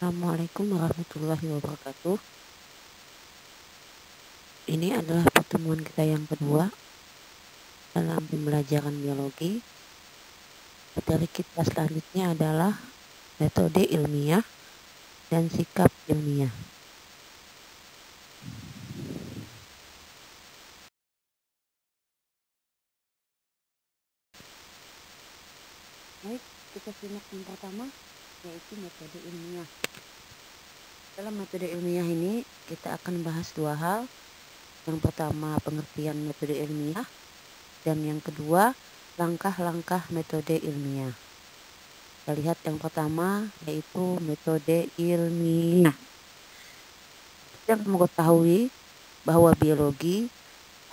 Assalamualaikum warahmatullahi wabarakatuh. Ini adalah pertemuan kita yang kedua dalam pembelajaran biologi. Materi kita selanjutnya adalah metode ilmiah dan sikap ilmiah. Baik, kita simak yang pertama, yaitu metode ilmiah. Dalam metode ilmiah ini kita akan bahas dua hal. Yang pertama, pengertian metode ilmiah, dan yang kedua, langkah-langkah metode ilmiah. Kita lihat yang pertama, yaitu metode ilmiah. Yang kamu ketahui bahwa biologi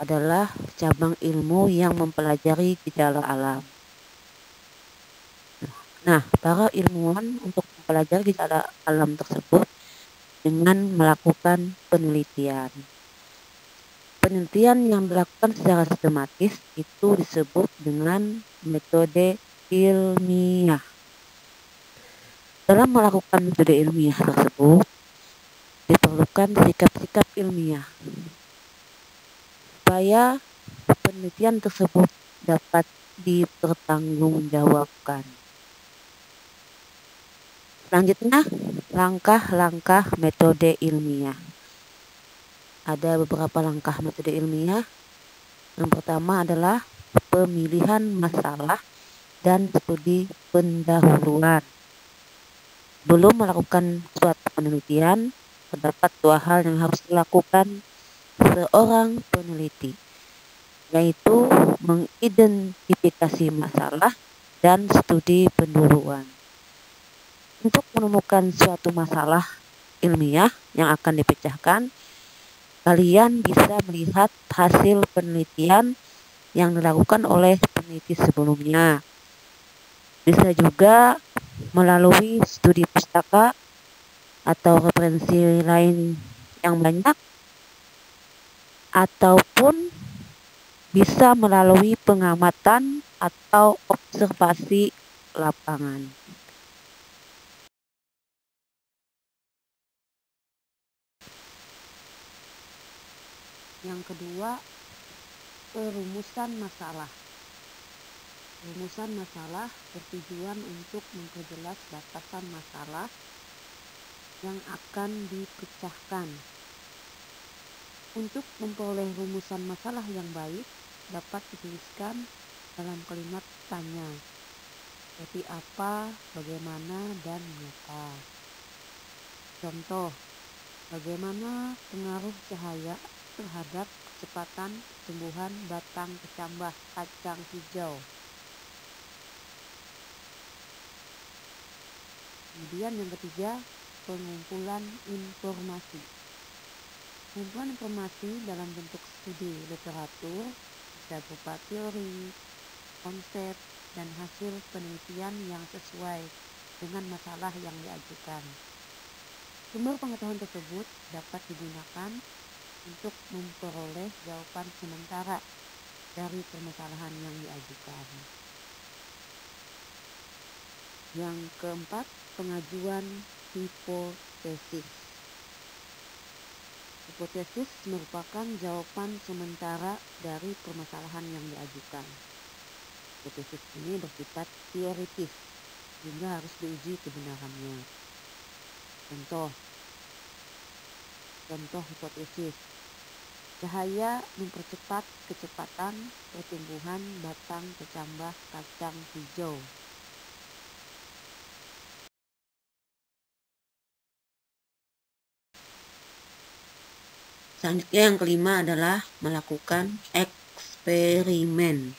adalah cabang ilmu yang mempelajari gejala alam. Nah, para ilmuwan untuk mempelajari gejala alam tersebut dengan melakukan penelitian. Penelitian yang dilakukan secara sistematis itu disebut dengan metode ilmiah. Dalam melakukan metode ilmiah tersebut, diperlukan sikap-sikap ilmiah supaya penelitian tersebut dapat dipertanggungjawabkan. Selanjutnya, langkah-langkah metode ilmiah. Ada beberapa langkah metode ilmiah. Yang pertama adalah pemilihan masalah dan studi pendahuluan. Belum melakukan suatu penelitian, terdapat dua hal yang harus dilakukan seorang peneliti, yaitu mengidentifikasi masalah dan studi pendahuluan. Untuk menemukan suatu masalah ilmiah yang akan dipecahkan, kalian bisa melihat hasil penelitian yang dilakukan oleh peneliti sebelumnya. Bisa juga melalui studi pustaka atau referensi lain yang banyak, ataupun bisa melalui pengamatan atau observasi lapangan. Yang kedua, perumusan masalah. Perumusan masalah bertujuan untuk memperjelas batasan masalah yang akan dipecahkan. Untuk memperoleh rumusan masalah yang baik, dapat dituliskan dalam kalimat tanya, seperti apa, bagaimana, dan mengapa. Contoh, bagaimana pengaruh cahaya terhadap kecepatan pertumbuhan batang kecambah kacang hijau. Kemudian yang ketiga, pengumpulan informasi. Pengumpulan informasi dalam bentuk studi literatur bisa berupa teori, konsep, dan hasil penelitian yang sesuai dengan masalah yang diajukan. Sumber pengetahuan tersebut dapat digunakan untuk memperoleh jawaban sementara dari permasalahan yang diajukan. Yang keempat, pengajuan hipotesis. Hipotesis merupakan jawaban sementara dari permasalahan yang diajukan. Hipotesis ini bersifat teoritis, sehingga harus diuji kebenarannya. Contoh hipotesis. Cahaya mempercepat kecepatan pertumbuhan batang kecambah kacang hijau. Selanjutnya yang kelima adalah melakukan eksperimen.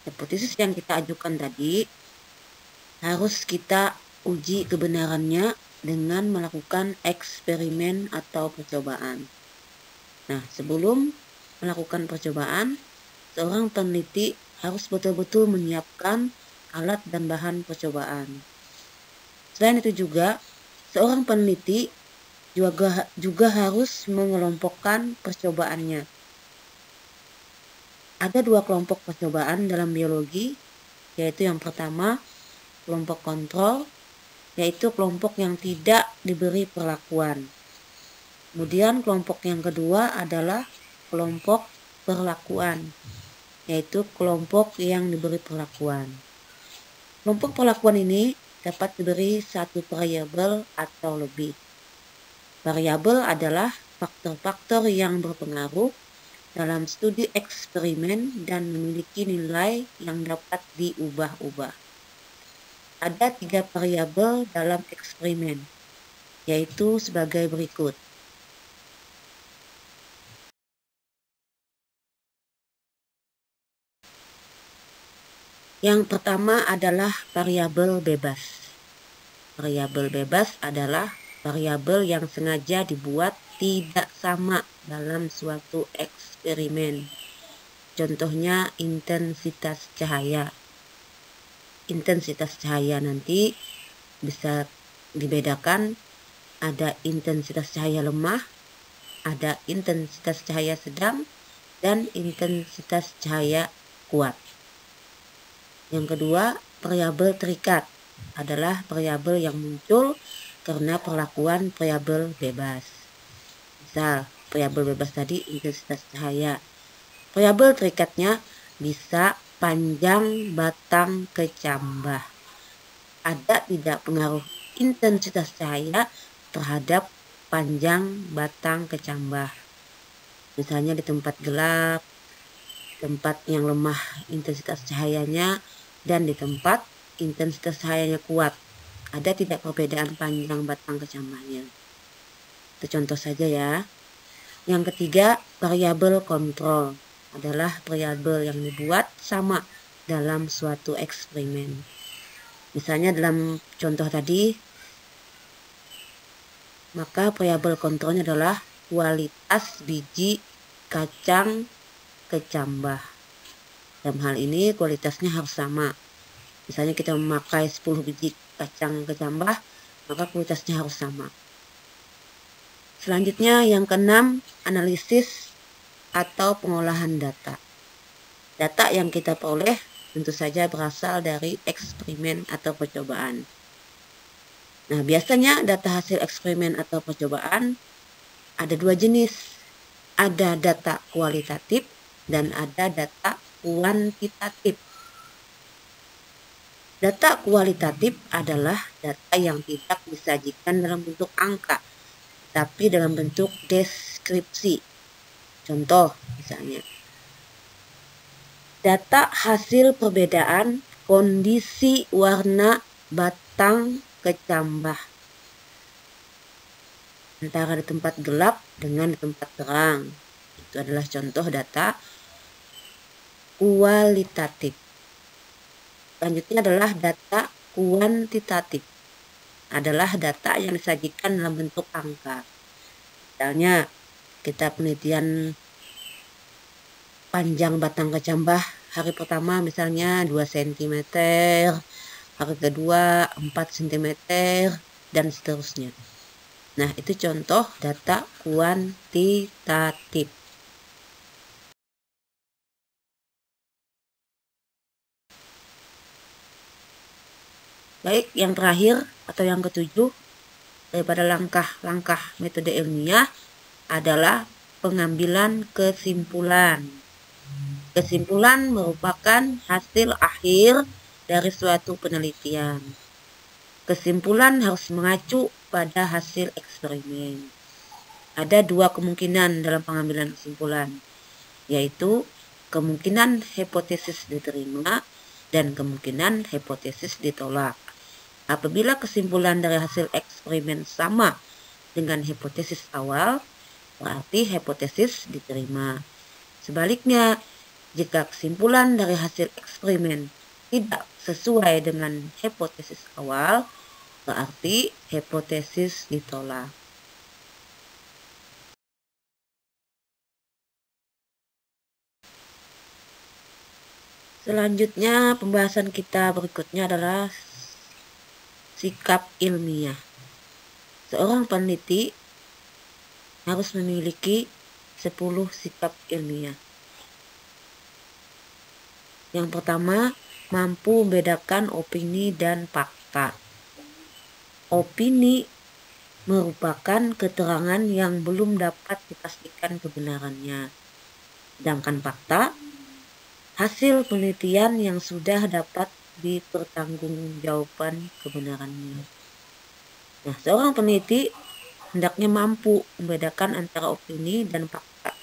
Hipotesis yang kita ajukan tadi harus kita uji kebenarannya dengan melakukan eksperimen atau percobaan. Nah, sebelum melakukan percobaan, seorang peneliti harus betul-betul menyiapkan alat dan bahan percobaan. Selain itu juga, seorang peneliti juga harus mengelompokkan percobaannya. Ada dua kelompok percobaan dalam biologi, yaitu yang pertama, kelompok kontrol, yaitu kelompok yang tidak diberi perlakuan. Kemudian kelompok yang kedua adalah kelompok perlakuan, yaitu kelompok yang diberi perlakuan. Kelompok perlakuan ini dapat diberi satu variabel atau lebih. Variabel adalah faktor-faktor yang berpengaruh dalam studi eksperimen dan memiliki nilai yang dapat diubah-ubah. Ada 3 variabel dalam eksperimen, yaitu sebagai berikut. Yang pertama adalah variabel bebas. Variabel bebas adalah variabel yang sengaja dibuat tidak sama dalam suatu eksperimen. Contohnya intensitas cahaya. Intensitas cahaya nanti bisa dibedakan, ada intensitas cahaya lemah, ada intensitas cahaya sedang, dan intensitas cahaya kuat. Yang kedua, variabel terikat adalah variabel yang muncul karena perlakuan variabel bebas. Misal, variabel bebas tadi intensitas cahaya. Variabel terikatnya bisa panjang batang kecambah. Ada tidak pengaruh intensitas cahaya terhadap panjang batang kecambah. Misalnya di tempat gelap, tempat yang lemah intensitas cahayanya, dan di tempat intensitas cahayanya kuat. Ada tidak perbedaan panjang batang kecambahnya? Itu contoh saja ya. Yang ketiga, variabel kontrol adalah variabel yang dibuat sama dalam suatu eksperimen. Misalnya dalam contoh tadi, maka variabel kontrolnya adalah kualitas biji kacang kecambah. Dalam hal ini kualitasnya harus sama. Misalnya kita memakai 10 biji kacang kecambah, maka kualitasnya harus sama. Selanjutnya yang keenam, analisis atau pengolahan data. Data yang kita peroleh tentu saja berasal dari eksperimen atau percobaan. Nah, biasanya data hasil eksperimen atau percobaan ada 2 jenis. Ada data kualitatif dan ada data kuantitatif. Data kualitatif adalah data yang tidak disajikan dalam bentuk angka, tapi dalam bentuk deskripsi. Contoh misalnya, data hasil perbedaan kondisi warna batang kecambah antara di tempat gelap dengan di tempat terang. Itu adalah contoh data kualitatif. Selanjutnya adalah data kuantitatif. Adalah data yang disajikan dalam bentuk angka. Misalnya kita penelitian panjang batang kecambah hari pertama misalnya 2 cm, hari kedua 4 cm, dan seterusnya. Nah, itu contoh data kuantitatif. Baik, yang terakhir atau yang ketujuh daripada langkah-langkah metode ilmiah adalah pengambilan kesimpulan. Kesimpulan merupakan hasil akhir dari suatu penelitian. Kesimpulan harus mengacu pada hasil eksperimen. Ada 2 kemungkinan dalam pengambilan kesimpulan, yaitu kemungkinan hipotesis diterima dan kemungkinan hipotesis ditolak. Apabila kesimpulan dari hasil eksperimen sama dengan hipotesis awal, berarti hipotesis diterima. Sebaliknya, jika kesimpulan dari hasil eksperimen tidak sesuai dengan hipotesis awal, berarti hipotesis ditolak. Selanjutnya, pembahasan kita berikutnya adalah sikap ilmiah. Seorang peneliti harus memiliki 10 sikap ilmiah. Yang pertama, mampu membedakan opini dan fakta. opini merupakan keterangan yang belum dapat dipastikan kebenarannya. Sedangkan fakta, hasil penelitian yang sudah dapat dipertanggungjawabkan kebenarannya. Nah, seorang peneliti hendaknya mampu membedakan antara opini dan fakta,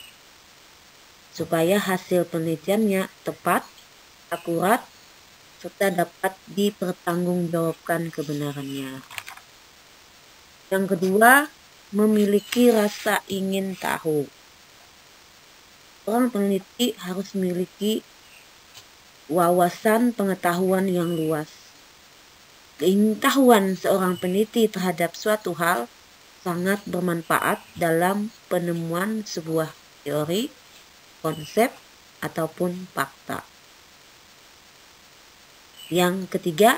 supaya hasil penelitiannya tepat, akurat, serta dapat dipertanggungjawabkan kebenarannya. Yang kedua, memiliki rasa ingin tahu. Orang peneliti harus memiliki wawasan pengetahuan yang luas. Keingetahuan seorang peneliti terhadap suatu hal sangat bermanfaat dalam penemuan sebuah teori, konsep, ataupun fakta. Yang ketiga,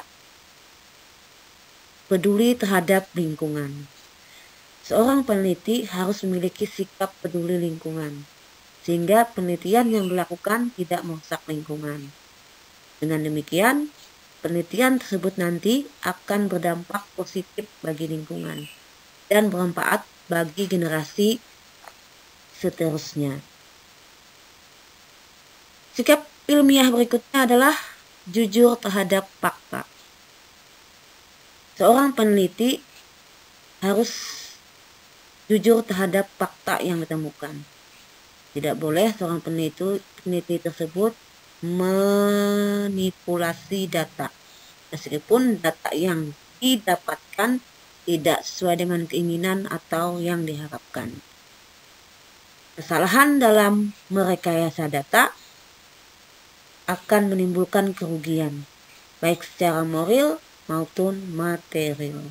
peduli terhadap lingkungan. Seorang peneliti harus memiliki sikap peduli lingkungan, sehingga penelitian yang dilakukan tidak merusak lingkungan. Dengan demikian, penelitian tersebut nanti akan berdampak positif bagi lingkungan dan bermanfaat bagi generasi seterusnya. Sikap ilmiah berikutnya adalah jujur terhadap fakta. Seorang peneliti harus jujur terhadap fakta yang ditemukan. Tidak boleh seorang peneliti tersebut manipulasi data, meskipun data yang didapatkan tidak sesuai dengan keinginan atau yang diharapkan. Kesalahan dalam merekayasa data akan menimbulkan kerugian, baik secara moral maupun material.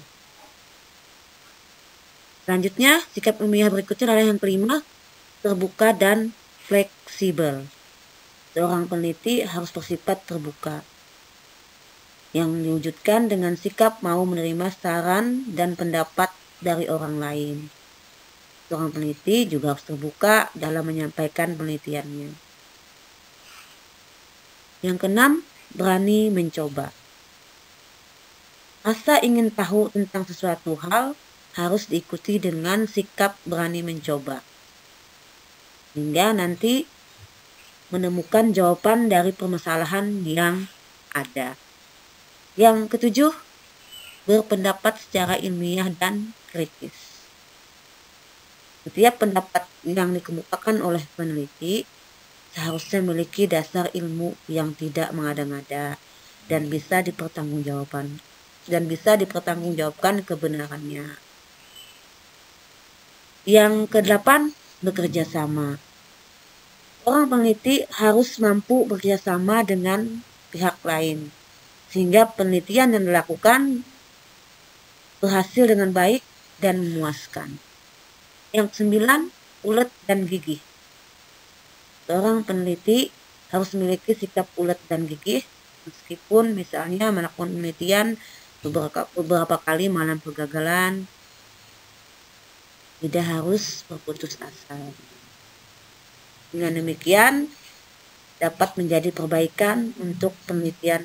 Selanjutnya, sikap ilmiah berikutnya adalah yang kelima, terbuka dan fleksibel. Seorang peneliti harus bersifat terbuka, yang diwujudkan dengan sikap mau menerima saran dan pendapat dari orang lain. Seorang peneliti juga harus terbuka dalam menyampaikan penelitiannya. Yang keenam, berani mencoba. Rasa ingin tahu tentang sesuatu hal harus diikuti dengan sikap berani mencoba, hingga nanti menemukan jawaban dari permasalahan yang ada. Yang ketujuh, berpendapat secara ilmiah dan kritis. Setiap pendapat yang dikemukakan oleh peneliti seharusnya memiliki dasar ilmu yang tidak mengada-ngada dan bisa dipertanggungjawabkan kebenarannya. Yang kedelapan, bekerja sama. Orang peneliti harus mampu bekerja sama dengan pihak lain, sehingga penelitian yang dilakukan berhasil dengan baik dan memuaskan. Yang kesembilan, ulet dan gigih. Seorang peneliti harus memiliki sikap ulet dan gigih, meskipun misalnya melakukan penelitian beberapa kali mengalami kegagalan, tidak harus berputus asa. Dengan demikian, dapat menjadi perbaikan untuk penelitian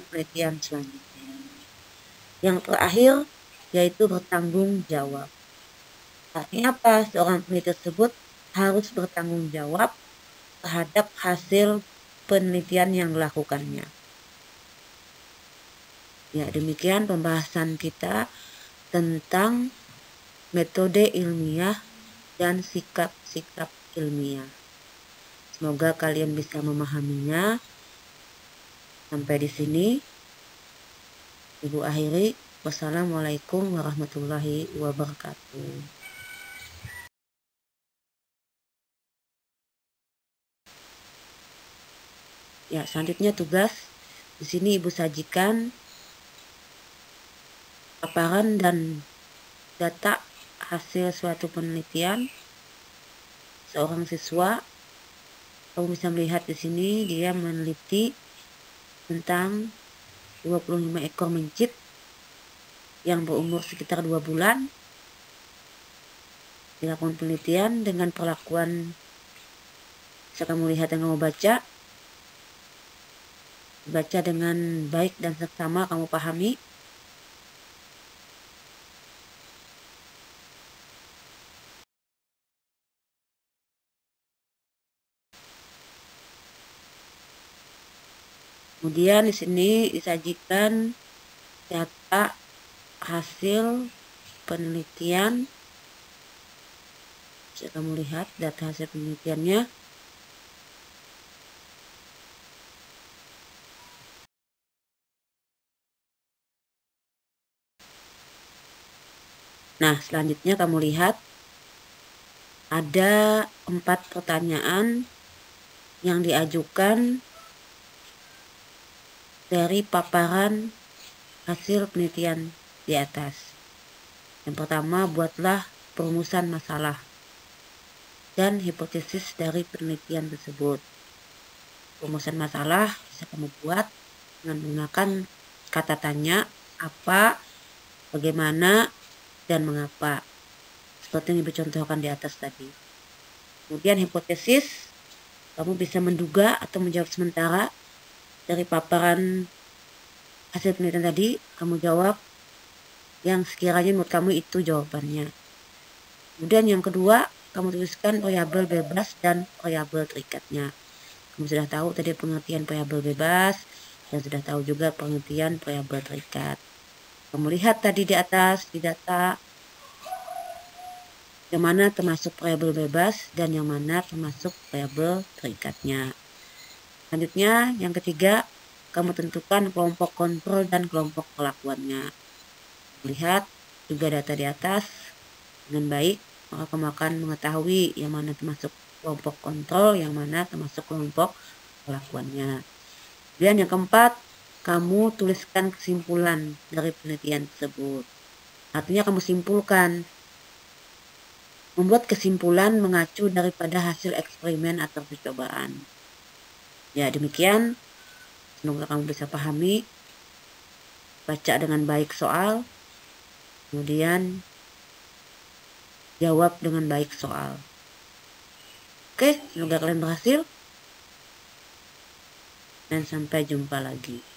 selanjutnya. Yang terakhir, yaitu bertanggung jawab. Artinya apa? Seorang peneliti tersebut harus bertanggung jawab terhadap hasil penelitian yang dilakukannya. Ya, demikian pembahasan kita tentang metode ilmiah dan sikap-sikap ilmiah. Semoga kalian bisa memahaminya. Sampai di sini Ibu akhiri. Wassalamualaikum warahmatullahi wabarakatuh. Ya, selanjutnya tugas. Di sini Ibu sajikan paparan dan data hasil suatu penelitian seorang siswa. Kamu bisa melihat di sini dia meneliti tentang 25 ekor mencit yang berumur sekitar 2 bulan. Dilakukan penelitian dengan perlakuan, bisa kamu lihat dan kamu baca dengan baik dan seksama, kamu pahami. Kemudian di sini disajikan data hasil penelitian. Bisa kamu lihat data hasil penelitiannya. Nah, selanjutnya kamu lihat ada 4 pertanyaan yang diajukan dari paparan hasil penelitian di atas. Yang pertama, buatlah perumusan masalah dan hipotesis dari penelitian tersebut. Perumusan masalah bisa kamu buat dengan menggunakan kata tanya, apa, bagaimana, dan mengapa. Seperti yang dicontohkan di atas tadi. Kemudian hipotesis, kamu bisa menduga atau menjawab sementara dari paparan hasil penelitian tadi. Kamu jawab yang sekiranya menurut kamu itu jawabannya. Kemudian yang kedua, kamu tuliskan variabel bebas dan variabel terikatnya. Kamu sudah tahu tadi pengertian variabel bebas dan sudah tahu juga pengertian variabel terikat. Kamu lihat tadi di atas di data yang mana termasuk variabel bebas dan yang mana termasuk variabel terikatnya. Selanjutnya, yang ketiga, kamu tentukan kelompok kontrol dan kelompok perlakuannya. Lihat juga data di atas dengan baik, maka kamu akan mengetahui yang mana termasuk kelompok kontrol, yang mana termasuk kelompok perlakuannya. Dan yang keempat, kamu tuliskan kesimpulan dari penelitian tersebut. Artinya kamu simpulkan. Membuat kesimpulan mengacu daripada hasil eksperimen atau percobaan. Ya, demikian. Semoga kamu bisa pahami. Baca dengan baik soal. Kemudian jawab dengan baik soal. Oke, semoga kalian berhasil. Dan sampai jumpa lagi.